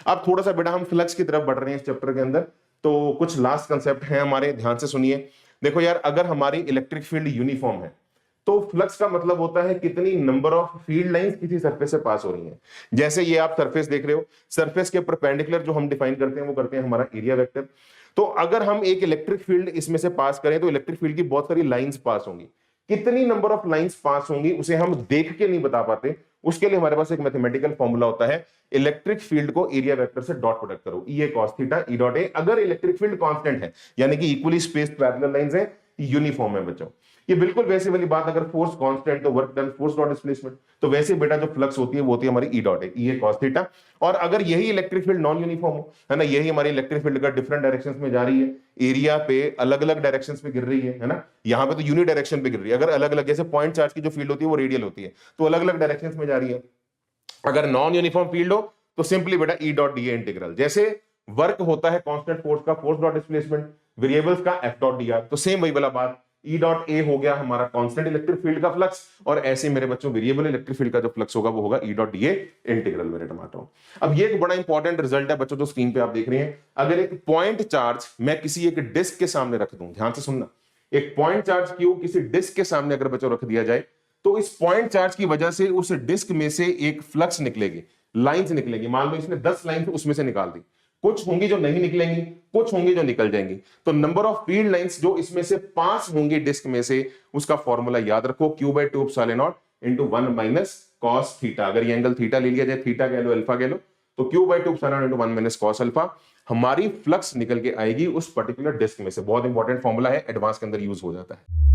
अब थोड़ा सा बेटा हम फ्लक्स की तरफ बढ़ रहे हैं इस चैप्टर के अंदर, तो कुछ लास्ट कंसेप्ट हैं हमारे, ध्यान से सुनिए। देखो यार, अगर हमारी इलेक्ट्रिक फील्ड यूनिफॉर्म है तो फ्लक्स का मतलब होता है कितनी नंबर ऑफ फील्ड लाइंस किसी सरफेस से पास हो रही हैं। जैसे ये आप सरफेस देख रहे हो, सरफेस के परपेंडिकुलर जो हम डिफाइन करते हैं वो करते हैं हमारा एरिया वेक्टर। तो अगर हम एक इलेक्ट्रिक फील्ड इसमें से पास करें तो इलेक्ट्रिक फील्ड की बहुत सारी लाइंस पास होंगी। कितनी नंबर ऑफ लाइंस पास होंगी उसे हम देख के नहीं बता पाते, उसके लिए हमारे पास एक मैथमेटिकल फॉर्मूला होता है, इलेक्ट्रिक फील्ड को एरिया वेक्टर से डॉट प्रोडक्ट करो, E A cos theta E dot A. अगर इलेक्ट्रिक फील्ड कांस्टेंट है यानी कि इक्वली स्पेस्ड पैरेलल लाइंस है, यूनिफॉर्म है बच्चों। ये बिल्कुल वैसे वाली बात, अगर फोर्स कांस्टेंट तो work done force dot displacement, तो वैसे बेटा जो फ्लक्स होती है वो होती है हमारी ई dot A, E A cos theta. और अगर यही इलेक्ट्रिक फील्ड नॉन यूनिफॉर्म हो, है ना, यही हमारी इलेक्ट्रिक फील्ड का डिफरेंट डायरेक्शंस में जा रही है, एरिया पे अलग अलग डायरेक्शंस पे गिर रही है ना, यहाँ पे तो यूनि डायरेक्शन पे गिर रही है। अगर अलग अलग, जैसे पॉइंट चार्ज की जो फील्ड होती है वो रेडियल होती है, तो अलग अलग डायरेक्शंस में जा रही है। अगर नॉन यूनिफॉर्म फील्ड हो तो सिंपली बेटा E dot D A integral. जैसे वर्क होता है कांस्टेंट फोर्स का फोर्स डॉट डिस्प्लेसमेंट, वेरिएबल्स का एफ डॉट डी आर, तो सेम वही वाला बात, ई डॉट ए हो गया हमारा कांस्टेंट इलेक्ट्रिक फील्ड का फ्लक्स, और ऐसे मेरे बच्चों वेरिएबल इलेक्ट्रिक फील्ड का जो फ्लक्स होगा वो होगा E dot D A integral मेरे टमाटो। अब ये एक बड़ा इंपॉर्टेंट रिजल्ट है बच्चों जो स्क्रीन पे आप देख रहे हैं। अगर एक पॉइंट चार्ज मैं किसी एक डिस्क के सामने रख दूं, ध्यान से सुनना, एक पॉइंट चार्ज क्यू किसी डिस्क के सामने अगर बच्चों रख दिया जाए तो इस पॉइंट चार्ज की वजह से उस डिस्क में से एक फ्लक्स निकलेगी, लाइंस निकलेगी। मान लो इसने 10 लाइंस उसमें से निकाल दी, कुछ होंगी जो नहीं निकलेंगी, कुछ होंगी जो निकल जाएंगी। तो नंबर ऑफ फील्ड लाइंस जो इसमें से पास होंगी डिस्क में से, उसका फॉर्मूला याद रखो, Q by two epsilon not into 1 minus cos theta. अगर ये एंगल थीटा ले लिया जाए, थीटा कह लो अल्फा कह लो, तो Q by two epsilon into 1 minus cos alpha, हमारी फ्लक्स निकल के आएगी उस पर्टिकुलर डिस्क में से। बहुत इंपॉर्टेंट फॉर्मूला है, एडवांस के अंदर यूज हो जाता है।